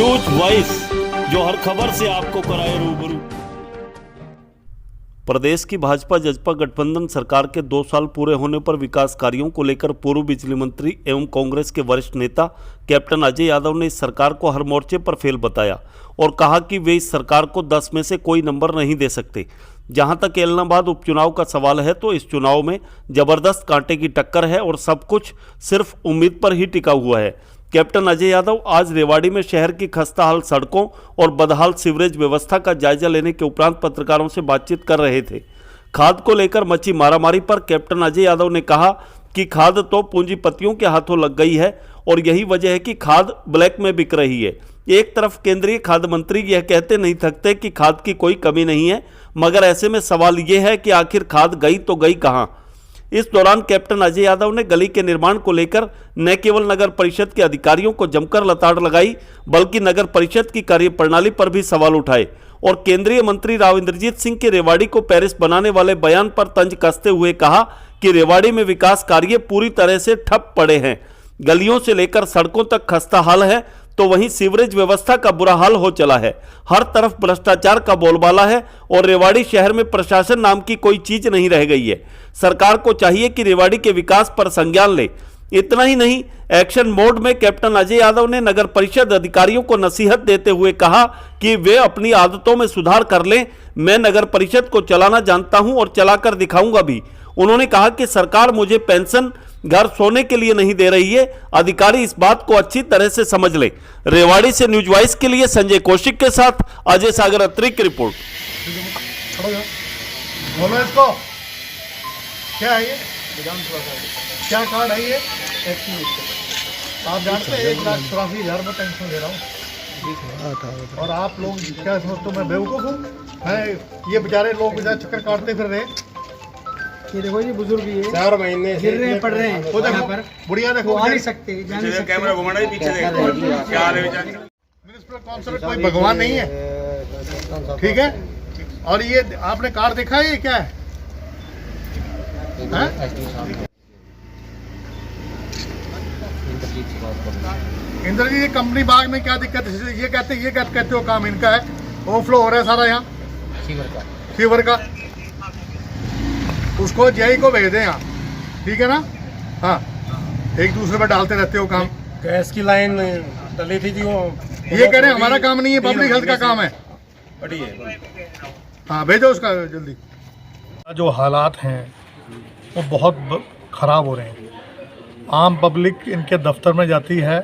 News voice, जो हर खबर से आपको कराए रूबरू। प्रदेश की भाजपा जजपा गठबंधन सरकार के 2 साल पूरे होने पर विकास कार्यों को लेकर पूर्व बिजली मंत्री एवं कांग्रेस के वरिष्ठ नेता कैप्टन अजय यादव ने इस सरकार को हर मोर्चे पर फेल बताया और कहा कि वे इस सरकार को 10 में से कोई नंबर नहीं दे सकते। जहां तक एलनाबाद उपचुनाव का सवाल है तो इस चुनाव में जबरदस्त कांटे की टक्कर है और सब कुछ सिर्फ उम्मीद पर ही टिका हुआ है। कैप्टन अजय यादव आज रेवाड़ी में शहर की खस्ताहाल सड़कों और बदहाल सीवरेज व्यवस्था का जायजा लेने के उपरांत पत्रकारों से बातचीत कर रहे थे। खाद को लेकर मची मारामारी पर कैप्टन अजय यादव ने कहा कि खाद तो पूंजीपतियों के हाथों लग गई है और यही वजह है कि खाद ब्लैक में बिक रही है। एक तरफ केंद्रीय खाद्य मंत्री यह कहते नहीं थकते कि खाद की कोई कमी नहीं है, मगर ऐसे में सवाल यह है कि आखिर खाद गई तो गई कहां। इस दौरान कैप्टन अजय यादव ने गली के निर्माण को लेकर न केवल नगर परिषद के अधिकारियों को जमकर लताड़ लगाई, बल्कि नगर परिषद की कार्यप्रणाली पर भी सवाल उठाए और केंद्रीय मंत्री राव इंद्रजीत सिंह के रेवाड़ी को पेरिस बनाने वाले बयान पर तंज कसते हुए कहा कि रेवाड़ी में विकास कार्य पूरी तरह से ठप पड़े हैं। गलियों से लेकर सड़कों तक खस्ताहाल है तो वहीं सीवरेज व्यवस्था का बुरा हाल हो चला है। हर तरफ भ्रष्टाचार का बोलबाला है और रेवाड़ी शहर में प्रशासन नाम की कोई चीज नहीं रह गई है। सरकार को चाहिए कि रेवाड़ी के विकास पर संज्ञान ले। इतना ही नहीं, एक्शन मोड में कैप्टन अजय यादव ने नगर परिषद अधिकारियों को नसीहत देते हुए कहा कि वे अपनी आदतों में सुधार कर लें। मैं नगर परिषद को चलाना जानता हूं और चलाकर दिखाऊंगा भी। उन्होंने कहा कि सरकार मुझे पेंशन घर सोने के लिए नहीं दे रही है, अधिकारी इस बात को अच्छी तरह से समझ ले। रेवाड़ी से न्यूज वॉइस के लिए संजय कौशिक के साथ अजय सागर अत्री की रिपोर्ट। बोलो इसको, क्या है ये? क्या कार्ड है ये? आप जानते हैं 1,84,000 में पेंशन दे रहा हूँ और आप लोग क्या समझते हो मैं बेवकूफ़ हूँ? मैं ये बेचारे लोग बेचारे चक्कर काटते फिर रहे। ये देखो जी, बुजुर्ग ये 4 महीने गिर रहे हैं, पड़ रहे हैं। वो देखो बुढ़िया देखो, आ नहीं सकते, जा नहीं सकते। कैमरा घुमाना ही पीछे देखो क्या हाल है बेचारी। म्युनिसिपल काउंसिलर कोई भगवान नहीं है, ठीक है? और ये आपने कार्ड देखा है, ये क्या है? इंद्रजीत, ये कंपनी बाग में क्या दिक्कत है? ये कहते हो काम इनका है, ओवरफ्लो हो रहा है सारा यहाँ सीवर का। उसको जेई को भेज दें यहाँ, ठीक है ना? हाँ, एक दूसरे पर डालते रहते हो काम। गैस की लाइन डली थी जी, वो ये कह रहे हैं हमारा काम नहीं है, पब्लिक हेल्थ का काम है। बढ़िया, हाँ भेजो उसका जल्दी। जो हालात हैं वो बहुत ख़राब हो रहे हैं। आम पब्लिक इनके दफ्तर में जाती है,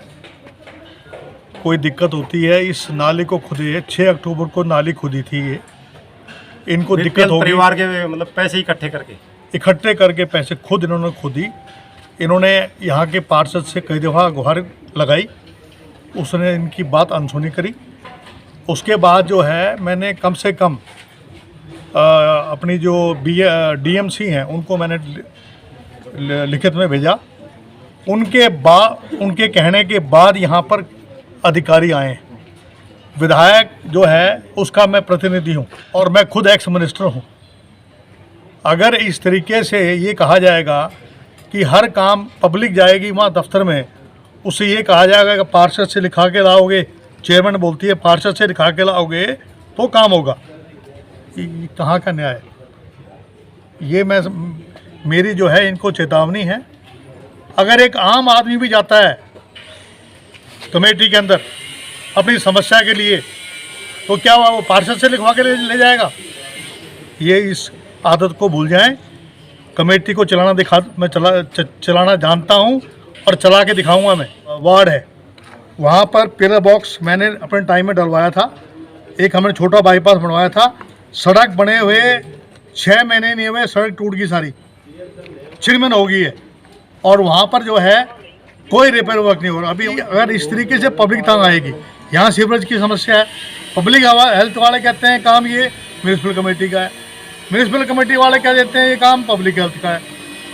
कोई दिक्कत होती है, इस नाली को खुदी 6 अक्टूबर को नाली खुदी थी। ये इनको दिक्कत होगी, परिवार के मतलब पैसे इकट्ठे करके पैसे खुद इन्होंने खुदी। इन्होंने यहाँ के पार्षद से कई दफ़ा गुहार लगाई, उसने इनकी बात अनसुनी करी। उसके बाद जो है मैंने कम से कम अपनी जो डीएमसी हैं उनको मैंने लिखित में भेजा। उनके कहने के बाद यहाँ पर अधिकारी आए। विधायक जो है उसका मैं प्रतिनिधि हूँ और मैं खुद एक्स मिनिस्टर हूँ। अगर इस तरीके से ये कहा जाएगा कि हर काम पब्लिक जाएगी वहाँ दफ्तर में, उससे ये कहा जाएगा कि पार्षद से लिखा के लाओगे, चेयरमैन बोलती है पार्षद से लिखा के लाओगे तो काम होगा, ये कहाँ का न्याय? ये मेरी जो है इनको चेतावनी है। अगर एक आम आदमी भी जाता है कमेटी के अंदर अपनी समस्या के लिए, तो क्या वो पार्षद से लिखवा के ले जाएगा? ये इस आदत को भूल जाएं। कमेटी को मैं चलाना जानता हूं और चला के दिखाऊंगा। मैं वार्ड है वहाँ पर पिलर बॉक्स मैंने अपने टाइम में डलवाया था। एक हमने छोटा बाईपास बनवाया था। सड़क बने हुए 6 महीने नहीं हुए, सड़क टूट गई, सारी छिड़मन हो गई है और वहाँ पर जो है कोई रिपेयर वर्क नहीं हो रहा। अभी अगर इस तरीके से पब्लिक तंग आएगी, यहाँ सीवरेज की समस्या है, पब्लिक हेल्थ वाले कहते हैं काम ये म्यूनिसिपल कमेटी का है, म्यूनिसिपल कमेटी वाले कह देते हैं ये काम पब्लिक हेल्थ का है।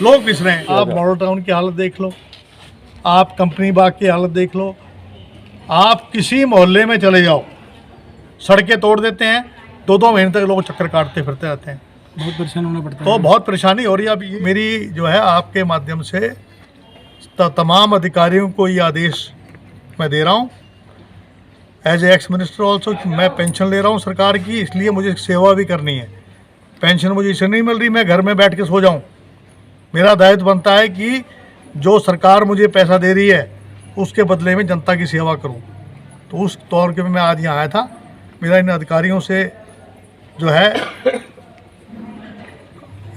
लोग पिस रहे हैं। आप मॉडल टाउन की हालत देख लो, आप कंपनी बाग की हालत देख लो, आप किसी मोहल्ले में चले जाओ, सड़कें तोड़ देते हैं, 2-2 महीने तक लोग चक्कर काटते फिरते रहते हैं। बहुत परेशान होना पड़ता है। तो बहुत परेशानी हो रही है। अब ये मेरी जो है आपके माध्यम से तमाम अधिकारियों को ये आदेश मैं दे रहा हूँ as a ex minister also मैं पेंशन ले रहा हूँ सरकार की, इसलिए मुझे सेवा भी करनी है। पेंशन मुझे इससे नहीं मिल रही मैं घर में बैठ के सो जाऊँ। मेरा दायित्व बनता है कि जो सरकार मुझे पैसा दे रही है उसके बदले में जनता की सेवा करूं। तो उस तौर पे मैं आज यहाँ आया था। मेरा इन अधिकारियों से जो है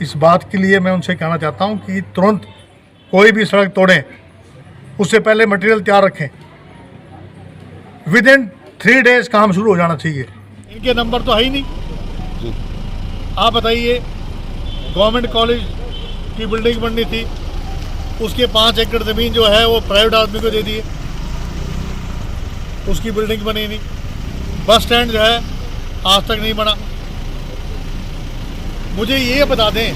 इस बात के लिए मैं उनसे कहना चाहता हूं कि तुरंत कोई भी सड़क तोड़ें उससे पहले मटेरियल तैयार रखें। विद इन 3 डेज काम शुरू हो जाना चाहिए। इनके नंबर तो है ही नहीं। आप बताइए, गवर्नमेंट कॉलेज की बिल्डिंग बननी थी, उसके 5 एकड़ ज़मीन जो है वो प्राइवेट आदमी को दे दिए, उसकी बिल्डिंग बनी नहीं। बस स्टैंड जो है आज तक नहीं बना। मुझे ये बता दें,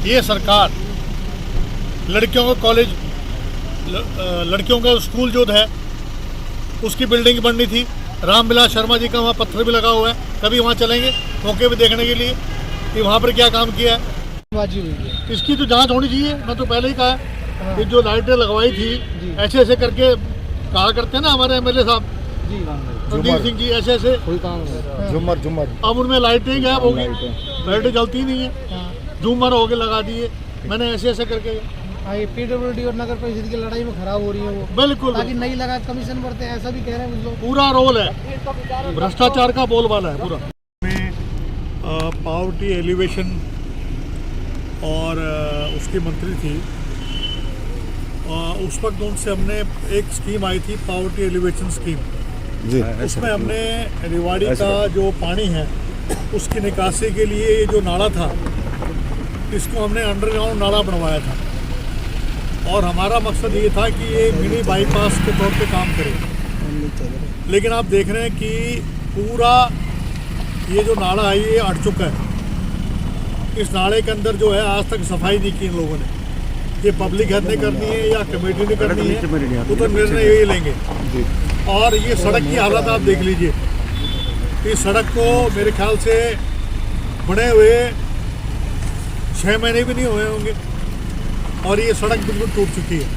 ये सरकार लड़कियों का कॉलेज, लड़कियों का स्कूल जो है उसकी बिल्डिंग बननी थी। रामविलास शर्मा जी का वहाँ पत्थर भी लगा हुआ है, कभी वहाँ चलेंगे मौके पे देखने के लिए कि वहाँ पर क्या काम किया है। इसकी तो जांच होनी चाहिए। मैं तो पहले ही कहा कि जो लाइटें लगवाई थी ऐसे ऐसे करके कहा करते हैं ना हमारे एमएलए साहब रणजीत सिंह जी, ऐसे ऐसे झूमर अब उनमें लाइटें गायब हो गई, लाइटें जलती नहीं है, झूमर हो के लगा दिए। मैंने ऐसे ऐसे करके ये पीडब्ल्यूडी और नगर परिषद की लड़ाई में खराब हो रही है वो, बिल्कुल ताकि नहीं लगा कमीशन बढ़ते हैं, ऐसा भी कह रहे हैं कुछ लोग। पूरा रोल है, भ्रष्टाचार का बोलबाला है पूरा। पावर्टी एलिवेशन और उसकी मंत्री थी, उस वक्त उनसे हमने एक स्कीम आई थी पावर्टी एलिवेशन स्कीम जी। उसमें हमने रेवाड़ी का जो पानी है उसकी निकासी के लिए ये जो नाला था इसको हमने अंडरग्राउंड नाला बनवाया था और हमारा मकसद ये था कि ये मिनी बाईपास के तौर पे काम करे। लेकिन आप देख रहे हैं कि पूरा ये जो नाला है ये अट चुका है। इस नाले के अंदर जो है आज तक सफाई नहीं की इन लोगों ने। ये पब्लिक हेल्थ ने करनी है या कमेटी ने करनी है, वो तो निर्णय यही लेंगे। और ये सड़क की हालत आप देख लीजिए। इस सड़क को मेरे ख्याल से बने हुए 6 महीने भी नहीं हुए होंगे और ये सड़क बिल्कुल टूट चुकी है।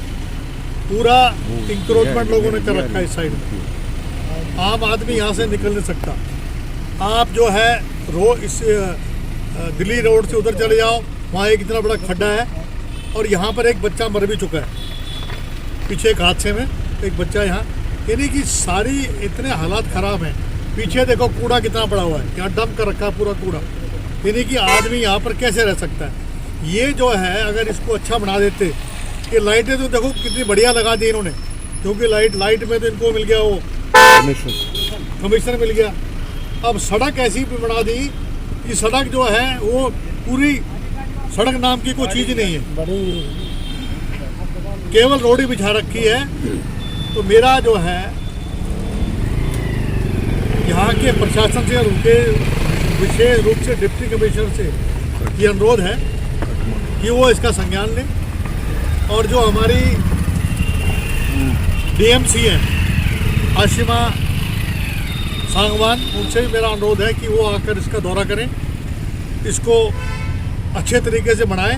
पूरा इंक्रोचमेंट लोगों ने कर रखा है इस साइड में। आम आदमी यहाँ से निकल नहीं सकता। आप जो है इस दिल्ली रोड से उधर चले जाओ, वहाँ एक इतना बड़ा खड्डा है और यहाँ पर एक बच्चा मर भी चुका है पीछे एक हादसे में, एक बच्चा यहाँ। यानी कि सारी इतने हालात ख़राब हैं। पीछे देखो कूड़ा कितना पड़ा हुआ है, यहाँ डंप कर रखा है पूरा कूड़ा। यानी कि आदमी यहाँ पर कैसे रह सकता है। ये जो है अगर इसको अच्छा बना देते, ये लाइटें तो देखो कितनी बढ़िया लगा दी इन्होंने, क्योंकि लाइट में तो इनको मिल गया वो कमीशन मिल गया। अब सड़क ऐसी बना दी कि सड़क जो है वो पूरी सड़क नाम की कोई चीज़ नहीं है, केवल रोड ही बिछा रखी है। तो मेरा जो है यहाँ के प्रशासन से और उनके विशेष रूप से डिप्टी कमिश्नर से ये अनुरोध है कि वो इसका संज्ञान लें। और जो हमारी डीएमसी हैं आशिमा सांगवान, उनसे भी मेरा अनुरोध है कि वो आकर इसका दौरा करें, इसको अच्छे तरीके से बनाएं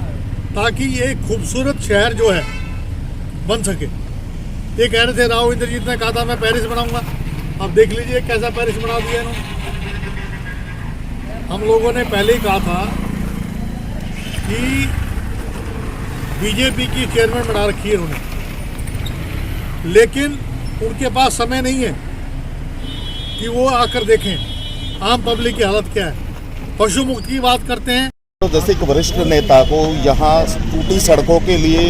ताकि ये एक खूबसूरत शहर जो है बन सके। ये कह रहे थे राव इंद्रजीत ने कहा था मैं पेरिस बनाऊंगा, अब देख लीजिए कैसा पेरिस बना दिया इन्होंने। हम लोगों ने पहले ही कहा था कि बीजेपी की चेयरमैन बना रखी है इन्होंने, लेकिन उनके पास समय नहीं है कि वो आकर देखें आम पब्लिक की हालत क्या है। पशु मुक्त की बात करते हैं। तो जैसे एक वरिष्ठ नेता को यहाँ टूटी सड़कों के लिए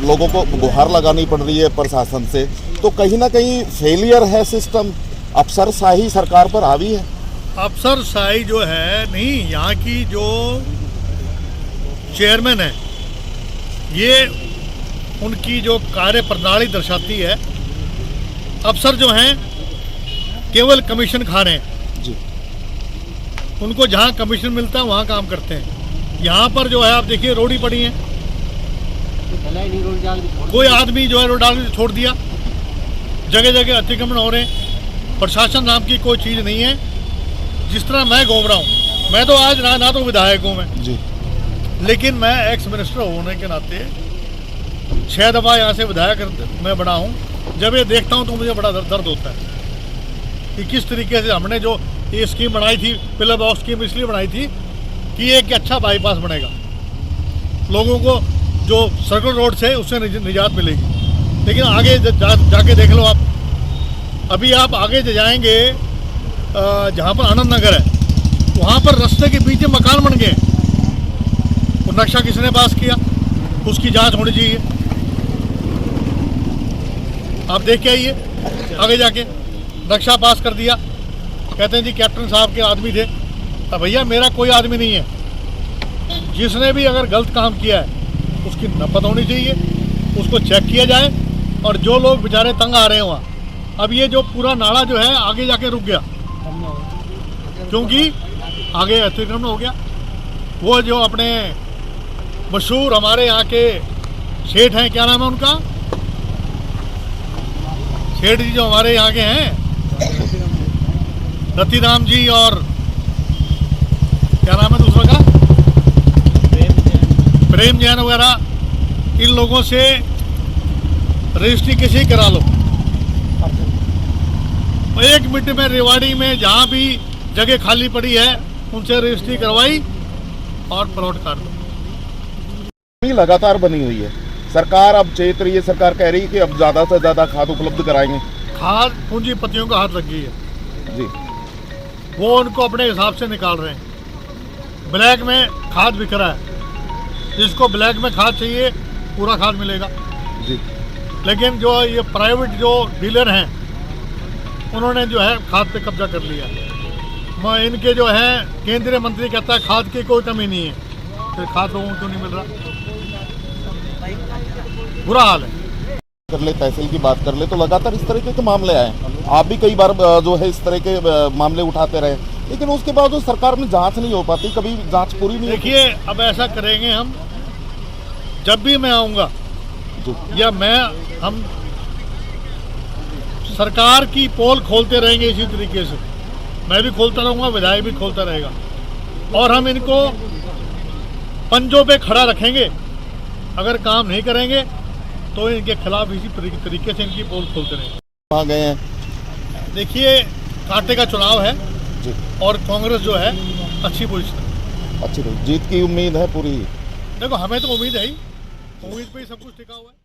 लोगों को गुहार लगानी पड़ रही है प्रशासन से, तो कहीं ना कहीं फेलियर है सिस्टम, अफसरशाही सरकार पर हावी है। अफसरशाही जो है नहीं, यहाँ की जो चेयरमैन है ये उनकी जो कार्य प्रणाली दर्शाती है। अफसर जो हैं केवल कमीशन खा रहे हैं जी। उनको जहाँ कमीशन मिलता है वहाँ काम करते हैं। यहाँ पर जो है आप देखिए रोड ही पड़ी है, कोई आदमी जो है रोड डाल के छोड़ दिया, जगह जगह अतिक्रमण हो रहे हैं। प्रशासन नाम की कोई चीज़ नहीं है। जिस तरह मैं घूम रहा हूँ, मैं तो आज ना तो विधायक हूँ मैं जी, लेकिन मैं एक्स मिनिस्टर होने के नाते 6 दफ़ा यहाँ से विधायक मैं बना हूँ। जब ये देखता हूँ तो मुझे बड़ा दर्द होता है कि किस तरीके से हमने जो ये स्कीम बनाई थी, पिलर बॉक्स स्कीम इसलिए बनाई थी कि एक अच्छा बाईपास बनेगा, लोगों को जो सर्कल रोड से उससे निजात मिलेगी। लेकिन आगे जाके देख लो आप, अभी आप आगे जाएंगे जहाँ पर आनंद नगर है, वहाँ पर रास्ते के बीच में मकान बन गए। वो नक्शा किसने पास किया, उसकी जांच होनी चाहिए। आप देख के आइए, आगे जाके नक्शा पास कर दिया, कहते हैं जी कैप्टन साहब के आदमी थे। अब भैया मेरा कोई आदमी नहीं है, जिसने भी अगर गलत काम किया है उसकी नपत होनी चाहिए, उसको चेक किया जाए। और जो लोग बेचारे तंग आ रहे हैं वहाँ, अब ये जो पूरा नाला जो है आगे जाके रुक गया क्योंकि आगे अतिक्रमण हो गया। वो जो अपने मशहूर हमारे यहाँ के सेठ हैं, क्या नाम है उनका, सेठ जी जो हमारे यहाँ के हैं, रतिराम जी, और क्या नाम है दूसरा का, प्रेम जैन वगैरह, इन लोगों से रजिस्ट्री कैसे करा लो। 1 मिनट में रेवाड़ी में जहाँ भी जगह खाली पड़ी है उनसे रजिस्ट्री करवाई और प्लॉट कर दो। लगातार बनी हुई है। सरकार अब चेत रही है, सरकार कह रही है कि अब ज़्यादा से ज़्यादा खाद उपलब्ध कराएंगे। खाद पूंजीपतियों का हाथ लग गई है जी, वो उनको अपने हिसाब से निकाल रहे हैं। ब्लैक में खाद बिक रहा है, जिसको ब्लैक में खाद चाहिए पूरा खाद मिलेगा जी। लेकिन जो ये प्राइवेट जो डीलर हैं उन्होंने जो है खाद पे कब्जा कर लिया। मैं इनके जो है केंद्रीय मंत्री कहता है खाद की कोई कमी नहीं है, फिर खाद लोगों को क्यों नहीं मिल रहा, बुरा हाल है। कर ले, तहसील की बात कर ले तो लगातार इस तरीके के मामले आए। आप भी कई बार जो है इस तरह के मामले उठाते रहे, लेकिन उसके बाद जो सरकार में जांच नहीं हो पाती, कभी जांच पूरी नहीं होती। देखिए अब ऐसा करेंगे हम, जब भी मैं आऊँगा या हम सरकार की पोल खोलते रहेंगे इसी तरीके से। मैं भी खोलता रहूँगा, विधायक भी खोलता रहेगा, और हम इनको पंजों पे खड़ा रखेंगे। अगर काम नहीं करेंगे तो इनके खिलाफ इसी तरीके से इनकी पोल खोलते रहेंगे। कहाँ गए हैं? देखिए कांटे का चुनाव है जी, और कांग्रेस जो है अच्छी पोजीशन, अच्छी जीत की उम्मीद है पूरी। देखो हमें तो उम्मीद है ही, उम्मीद पे ही सब कुछ टिका हुआ है।